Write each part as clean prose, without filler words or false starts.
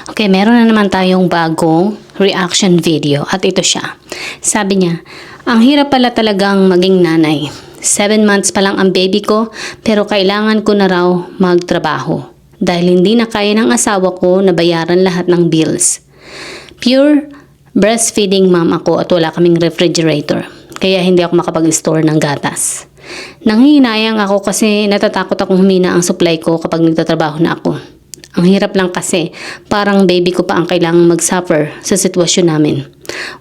Okay, meron na naman tayong bagong reaction video at ito siya. Sabi niya, ang hirap pala talagang maging nanay. 7 months pa lang ang baby ko pero kailangan ko na raw magtrabaho dahil hindi na kaya ng asawa ko na bayaran lahat ng bills. Pure breastfeeding mom ako at wala kaming refrigerator kaya hindi ako makapag-store ng gatas. Nanghihinayang ako kasi natatakot akong humina ang supply ko kapag nagtatrabaho na ako. Ang hirap lang kasi, parang baby ko pa ang kailangang mag-suffer sa sitwasyon namin.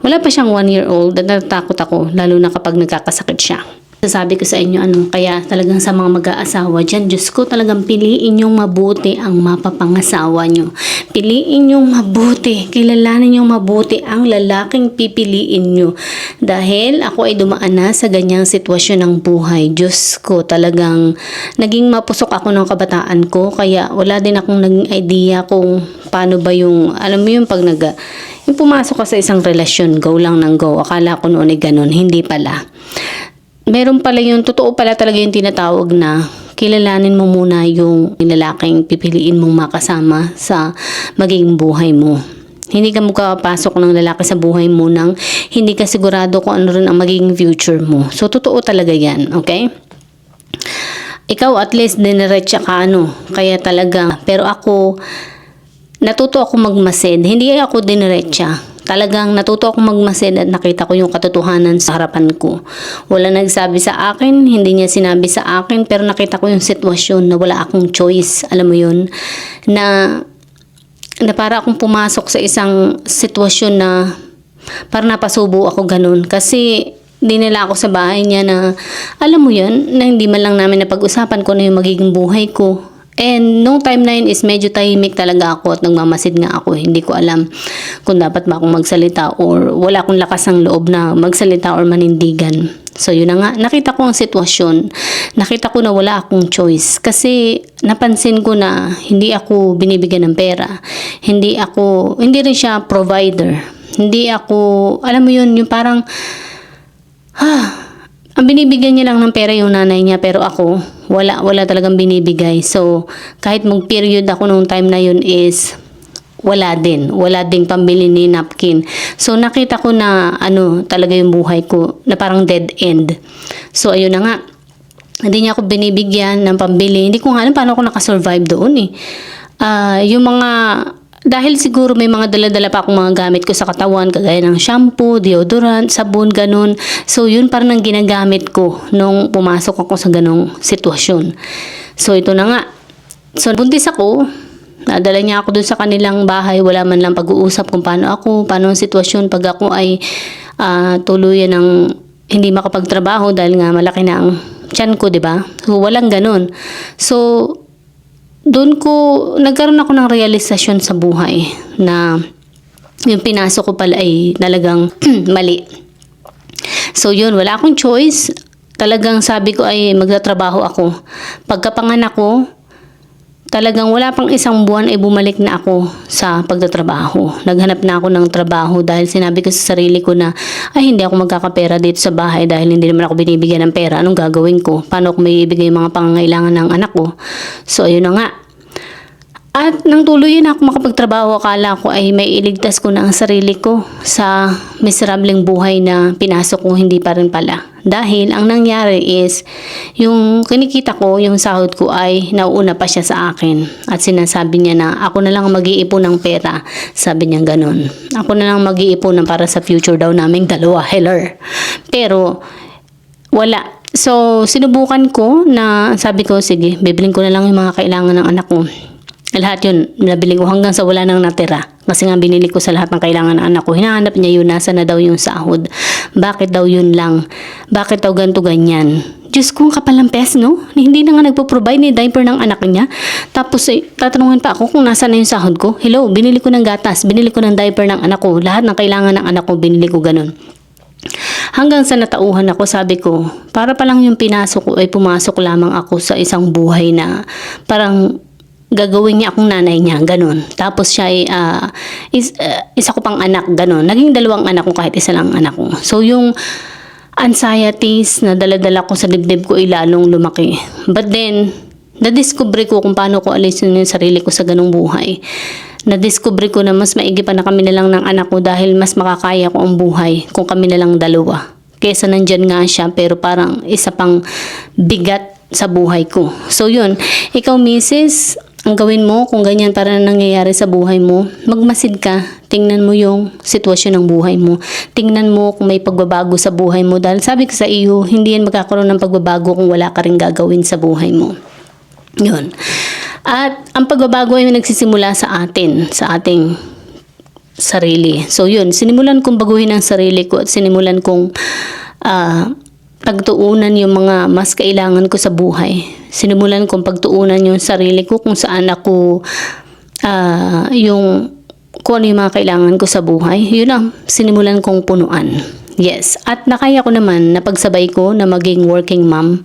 Wala pa siyang 1-year-old at natatakot ako lalo na kapag nagkakasakit siya. Sasabi ko sa inyo kaya talagang sa mga mag-aasawa dyan, Diyos ko talagang piliin yung mabuti ang mapapangasawa nyo. Piliin yung mabuti, kilalanin yung mabuti ang lalaking pipiliin nyo. Dahil ako ay dumaan na sa ganyang sitwasyon ng buhay. Diyos ko talagang naging mapusok ako ng kabataan ko, kaya wala din akong naging idea kung paano ba yung, alam mo yung pag yung pumasok ka sa isang relasyon, go lang ng go. Akala ko noon ay ganun, hindi pala. Meron pala yung, totoo pala talaga yung tinatawag na kilalanin mo muna yung lalaking pipiliin mong makasama sa magiging buhay mo. Hindi ka makapasok ng lalaki sa buhay mo nang hindi ka sigurado kung ano rin ang magiging future mo. So, totoo talaga yan, okay? Ikaw at least diniretsa ka kaya talaga. Pero ako, natuto ako magmasid. Hindi ako diniretsa. Talagang natuto ako magmasid at nakita ko yung katotohanan sa harapan ko. Wala nagsabi sa akin, hindi niya sinabi sa akin, pero nakita ko yung sitwasyon na wala akong choice. Alam mo yun? Na para akong pumasok sa isang sitwasyon na para napasubo ako ganun. Kasi dinala ako sa bahay niya na, alam mo yun, na hindi man lang namin napag-usapan kung ano yung magiging buhay ko. And nung time na yun is medyo tahimik talaga ako at nagmamasid nga ako. Hindi ko alam kung dapat ba akong magsalita or wala akong lakas ng loob na magsalita or manindigan. So yun na nga, nakita ko ang sitwasyon. Nakita ko na wala akong choice. Kasi napansin ko na hindi ako binibigyan ng pera. Hindi rin siya provider. Hindi ako, alam mo yun, yung parang, ang binibigyan niya lang ng pera yung nanay niya, pero ako, wala talagang binibigay. So, kahit mag-period ako nung time na yun is, wala ding pambili ni napkin. So, nakita ko na, talaga yung buhay ko, na parang dead end. So, ayun na nga. Hindi niya ako binibigyan ng pambili. Hindi ko nga alam paano ako nakasurvive doon eh. Dahil siguro may mga dala-dala pa akong mga gamit ko sa katawan, kagaya ng shampoo, deodorant, sabon, ganun. So, yun parang ang ginagamit ko nung pumasok ako sa ganong sitwasyon. So, ito na nga. So, buntis ako. Nadala niya ako dun sa kanilang bahay. Wala man lang pag-uusap kung paano ang sitwasyon pag ako ay tuluyan ng hindi makapagtrabaho dahil nga malaki na ang tiyan ko, diba? So, walang ganun. So, doon nagkaroon ako ng realisasyon sa buhay na yung pinasok ko pala ay talagang mali. So yun, wala akong choice. Talagang sabi ko ay magtatrabaho ako. Pagkapanganak ko, talagang wala pang 1 buwan ay bumalik na ako sa pagtatrabaho. Naghanap na ako ng trabaho dahil sinabi ko sa sarili ko na ay hindi ako magkakapera dito sa bahay dahil hindi naman ako binibigyan ng pera. Anong gagawin ko? Paano ako may ibigay yung mga pangangailangan ng anak ko? So ayun na nga. At nang tuloy na ako makapagtrabaho, akala ko ay may iligtas ko na ang sarili ko sa miserableng buhay na pinasok ko, hindi pa rin pala. Dahil ang nangyari is, yung kinikita ko, yung sahod ko ay nauuna pa siya sa akin. At sinasabi niya na ako na lang mag-iipon ng pera. Sabi niya ganun. Ako na lang mag-iipon para sa future daw naming dalawa. Heller. Pero wala. So sinubukan ko na sabi ko, sige, bibiling ko na lang yung mga kailangan ng anak ko. Lahat yun, nabili ko hanggang sa wala nang natira. Kasi nga binili ko sa lahat ng kailangan ng anak ko. Hinahanap niya yun, nasa na daw yung sahod. Bakit daw yun lang? Bakit daw ganito ganyan? Diyos ko, kapal ng pes, no? Hindi na nga nagpo-provide ni diaper ng anak niya. Tapos tatanungin pa ako kung nasa na yung sahod ko. Hello, binili ko ng gatas, binili ko ng diaper ng anak ko. Lahat ng kailangan ng anak ko, binili ko ganun. Hanggang sa natauhan ako, sabi ko, para palang yung pinasok ko ay pumasok lamang ako sa isang buhay na parang gagawin niya akong nanay niya, ganun. Tapos siya ay isa ko pang anak, ganun. Naging 2 anak ko kahit isa lang anak ko. So yung anxieties na dala-dala ko sa dibdib ko ay lalong lumaki. But then, nadiskubre ko kung paano ko alisin yung sarili ko sa ganung buhay. Nadiskubre ko na mas maigi pa na kami na lang ng anak ko dahil mas makakaya ko ang buhay kung kami na lang dalawa. Kesa nandyan nga siya pero parang isa pang bigat sa buhay ko. So yun, ikaw misis, ang gawin mo kung ganyan para nangyayari sa buhay mo, magmasid ka. Tingnan mo yung sitwasyon ng buhay mo. Tingnan mo kung may pagbabago sa buhay mo. Dahil sabi ko sa iyo, hindi yan magkakaroon ng pagbabago kung wala ka rin gagawin sa buhay mo. Yun. At ang pagbabago ay nagsisimula sa atin, sa ating sarili. So yun, sinimulan kong baguhin ang sarili ko at sinimulan kong pagtuunan yung mga mas kailangan ko sa buhay. Sinimulan kong pagtuunan yung sarili ko kung saan ako kung ano yung mga kailangan ko sa buhay. Yun ang sinimulan kong punuan. Yes, at nakaya ko naman na pagsabay ko na maging working mom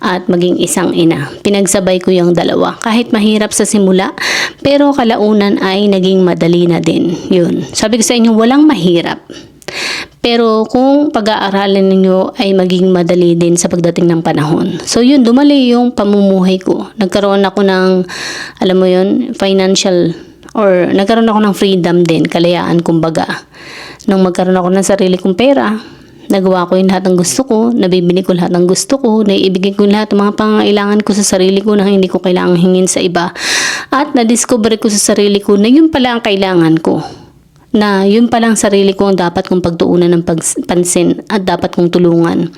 at maging isang ina. Pinagsabay ko yung dalawa. Kahit mahirap sa simula, pero kalaunan ay naging madali na din. Yun. Sabi ko sa inyo, walang mahirap. Pero kung pag-aaralan ninyo ay maging madali din sa pagdating ng panahon. So yun, dumali yung pamumuhay ko. Nagkaroon ako ng, alam mo yun, financial or nagkaroon ako ng freedom din, kalayaan kumbaga. Nung magkaroon ako ng sarili kong pera, nagawa ko yung lahat ng gusto ko, nabibili ko lahat ng gusto ko, naiibigay ko lahat ng mga pangangailangan ko sa sarili ko na hindi ko kailangang hingin sa iba. At nadiscover ko sa sarili ko na yun pala ang kailangan ko. Na yun palang sarili ko ang dapat kong pagtuunan ng pansin at dapat kong tulungan.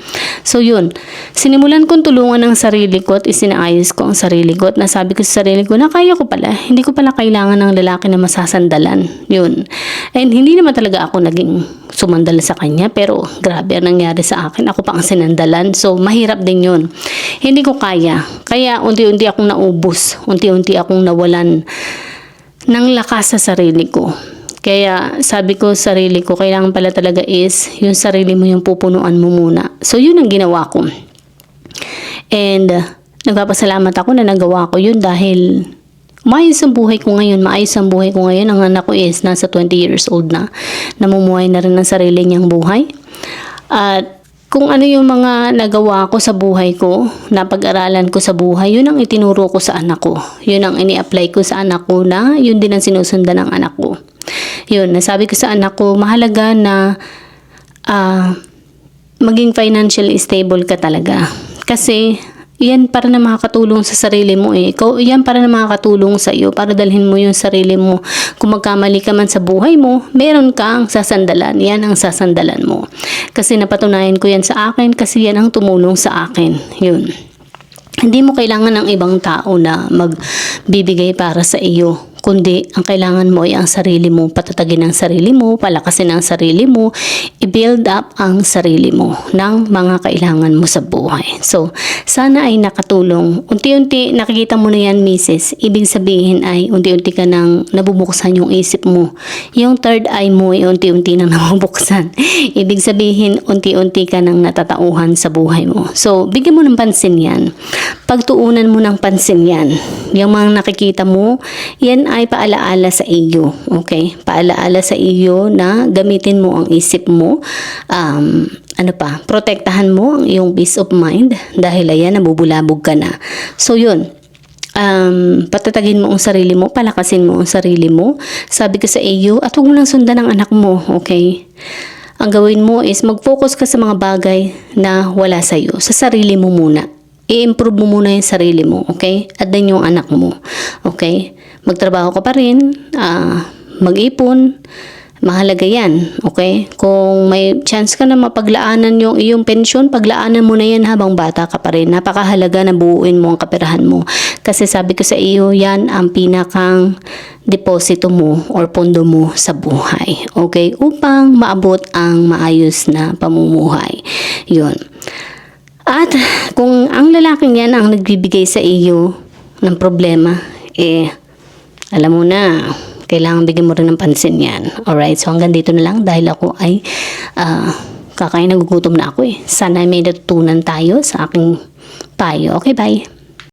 So yun, sinimulan kong tulungan ang sarili ko at isinaayos ko ang sarili ko at nasabi ko sa sarili ko na kaya ko pala, hindi ko pala kailangan ng lalaki na masasandalan. Yun. And hindi naman talaga ako naging sumandal sa kanya pero grabe ang nangyari sa akin. Ako pa ang sinandalan. So mahirap din yun. Hindi ko kaya. Kaya unti-unti akong naubos. Unti-unti akong nawalan ng lakas sa sarili ko. Kaya sabi ko sa sarili ko, kailangan pala talaga is yung sarili mo yung pupunuan mo muna. So yun ang ginawa ko. And nagpapasalamat ako na nagawa ko yun dahil maayos ang buhay ko ngayon. Maayos ang buhay ko ngayon. Ang anak ko is nasa 20 years old na. Namumuhay na rin ng sarili niyang buhay. At kung ano yung mga nagawa ko sa buhay ko, napag-aralan ko sa buhay, yun ang itinuro ko sa anak ko. Yun ang ini-apply ko sa anak ko na yun din ang sinusundan ng anak ko. Yun, nasabi ko sa anak ko, mahalaga na maging financially stable ka talaga. Kasi, yan para na makakatulong sa sarili mo eh. Yan para na makakatulong sa iyo, para dalhin mo yung sarili mo. Kung magkamali ka man sa buhay mo, meron kang sasandalan. Yan ang sasandalan mo. Kasi napatunayan ko yan sa akin, kasi yan ang tumulong sa akin. Yun. Hindi mo kailangan ng ibang tao na magbibigay para sa iyo. Kundi ang kailangan mo ay ang sarili mo, patatagin ang sarili mo, palakasin ang sarili mo, i-build up ang sarili mo ng mga kailangan mo sa buhay. So, sana ay nakatulong. Unti-unti nakikita mo na yan, misis. Ibig sabihin ay unti-unti ka nang nabubuksan yung isip mo. Yung third eye mo ay unti-unti nang nabubuksan. Ibig sabihin, unti-unti ka nang natatauhan sa buhay mo. So, bigyan mo ng pansin yan. Pagtuunan mo ng pansin yan. Yung mga nakikita mo, yan ay paalaala sa iyo. Okay? Paalaala sa iyo na gamitin mo ang isip mo. Protektahan mo ang iyong peace of mind dahil ayan, nabubulabog ka na. So, yun. Patatagin mo ang sarili mo, palakasin mo ang sarili mo. Sabi ko sa iyo, at huwag mo nang sundan ang anak mo. Okay? Ang gawin mo is mag-focus ka sa mga bagay na wala sa iyo. Sa sarili mo muna. I-improve mo muna yung sarili mo, okay? At then yung anak mo, okay? Magtrabaho ka pa rin, mag-ipon, mahalaga yan, okay? Kung may chance ka na mapaglaanan yung iyong pensyon, paglaanan mo na yan habang bata ka pa rin. Napakahalaga na buuin mo ang kaperahan mo. Kasi sabi ko sa iyo, yan ang pinakang deposito mo or pondo mo sa buhay, okay? Upang maabot ang maayos na pamumuhay. Yun. At kung ang lalaking yan ang nagbibigay sa iyo ng problema, alam mo na, kailangan bigyan mo rin ng pansin yan. Alright, so hanggang dito na lang dahil ako ay kakain, nagugutom na ako eh. Sana may natutunan tayo sa aking payo. Okay, bye.